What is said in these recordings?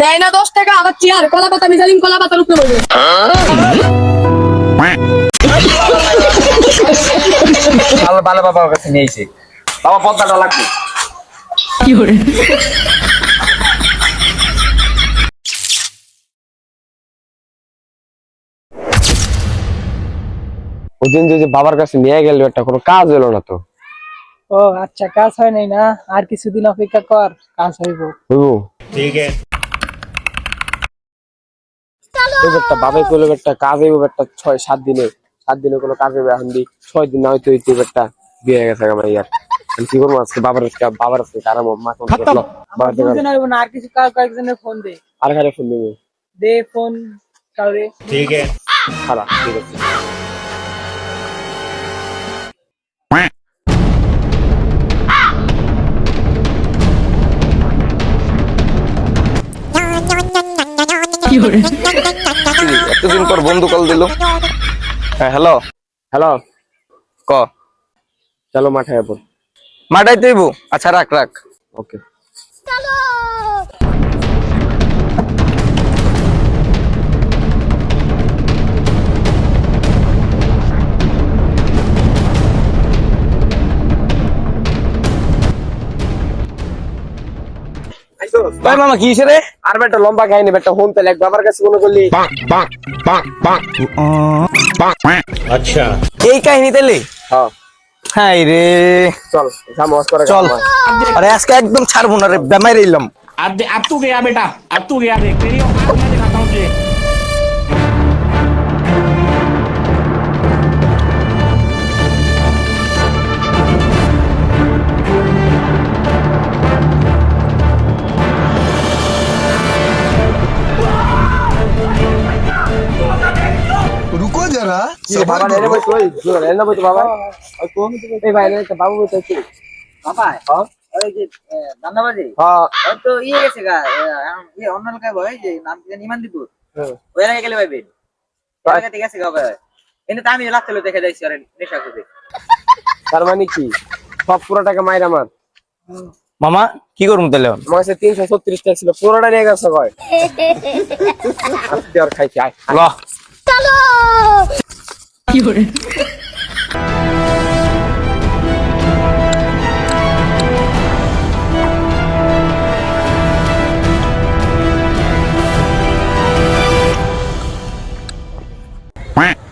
দেয় না 10 টাকা আবার চেয়ার কলা পাতা মিজালিম কলা পাতার উপরে বসে ভালো ভালো বাবার কাছে নিয়েছি বাবা পদ্মাটা লাগবে কি করে ওদিন যে বাবার কাছে নিয়ে গেল একটা কোনো কাজ হলো না তো। ও আচ্ছা, কাজ হয় নাই না, আর কিছুদিন অপেক্ষা কর, কাজ হইব। বুঝবো ঠিক আছে একটা বাবাই কইলো একটা কাজ হইব একটা 6-7 দিনে 7 দিনে কোনো কাজ হবে এখন দি 6 দিন না হইতে হইতে একটা বিয়ে হয়ে গেছে আমার ইয়ার আমি কি করবো আজকে বাবার আজকে কারণ মা কোন আমার দুজন হইব না, আর কিছু কয়েকজনের ফোন দে, আর কারে ফোন দিবি দে ফোন কারে। ঠিক আছে খারাপ ঠিক আছে কি করে এতদিন পর বন্ধু কল দিল। হ্যাঁ হ্যালো হ্যালো ক চলো মাঠে যাবো মাঠাই তুইবো আচ্ছা রাখ রাখ ওকে ভাই মামা কি হইছে রে? আর বেটা লম্বা খাইনি বেটা হোম তেল এক বাবার কাছে কোনো করলি আচ্ছা এই কাহিনী তাইলে হ্যাঁ হাই রে চল সামস করে চল আরে আজকে একদম ছাড়বো না রে বেমাই রইলাম अब तू गया बेटा अब तू गया देख तेरी औकात मैं दिखाता हूँ तुझे रुको जरा বাবা নেরে বই তুই জোরে এনে বই তো বাবা ওই কোন এই ভাই নেরে বাবু বই তুই বাবা হ্যাঁ ওই যে দান্দাবাজি হ্যাঁ ওই তো ইয়ে গেছে গা ইয়ে অন্য এলাকায় ভাই যে নাম কি জানি ইমানদীপুর ওই এলাকায় গেলে ভাইবেন ওই এলাকাতে গেছে গা ভাই কিন্তু আমি লাগছিল দেখে যাইছি আরে নেশা করে তার মানে কি সব পুরো টাকা মাইর আমার মামা কি করুম তাহলে আমার কাছে 336 টাকা ছিল পুরোটা নিয়ে গেছে কয় আজকে আর খাইছি আয় ল কি করে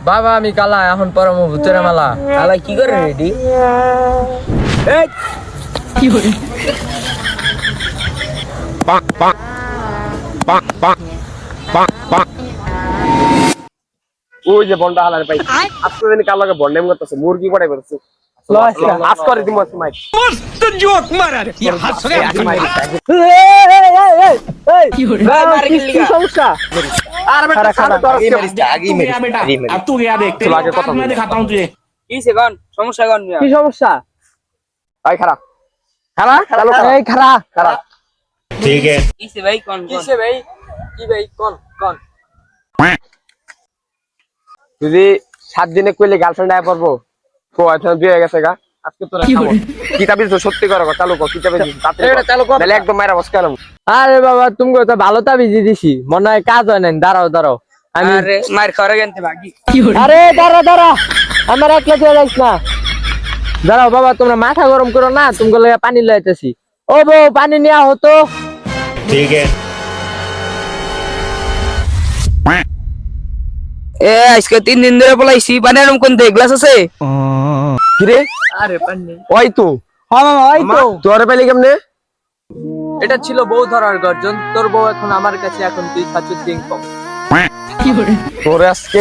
বাবা আমি কালা, এখন পরম ভূতের মালা। কালা কি করে রেডি কি করে ওই যে বন্ডা হালার ভাই আজকে দিন কাল লাগে বন্ডেম করতেছে মুরগি পড়াই করছে আজ করে দিমু মাই मस्त जोक मारा रे ये हंस কি করে কি সমস্যা? আর বেটা খারাপ আগে মেরিস बेटा अब तू गया देख तेरी आगे औकात पता मैं नहीं। दिखाता हूँ तुझे কি সে গান সমস্যা গান কি সমস্যা? ভাই খারাপ খারাপ চালু কর এই খারা খারাপ কি সে ভাই কোন কোন কিসে ভাই? কি ভাই কোন কোন? যদি 7 দিনে কইলে গার্লফ্রেন্ড আয় পড়বো কো আচ্ছা বিয়ে হয়ে গেছে গা আজকে তোরা কি খাবো করে? কিতাবি তো সত্যি করো চালু কর কিতাবে তাড়াতাড়ি চালু কর নালে একদম মাইরা বস কেন আরে বাবা তুমি তো ভালো তাবিজি দিছি, মনে হয় কাজ হয় না। দাঁড়াও দাঁড়াও আমি আরে মার খাওয়ার গেনতে বাকি কি করে আরে দাঁড়া দাঁড়া আমার একলা চলে যাইস না। দাঁড়াও বাবা, তোমরা মাথা গরম করো না, তোমাকে লইয়া পানি লইতেছি। ও বউ পানি নেওয়া হতো। এ আজকে 3 দিন ধরে বলাইছি পানি আরম কোন দে গ্লাস আছে কি রে আরে পানি ওই তো হ্যাঁ মামা ওই তো। তোরে পেলি কেমনে এটা ছিল বউ ধরার গর্জন, তোর বউ এখন আমার কাছে, এখন তুই খাচ্ছিস সিং কম। কি করে তোরে আজকে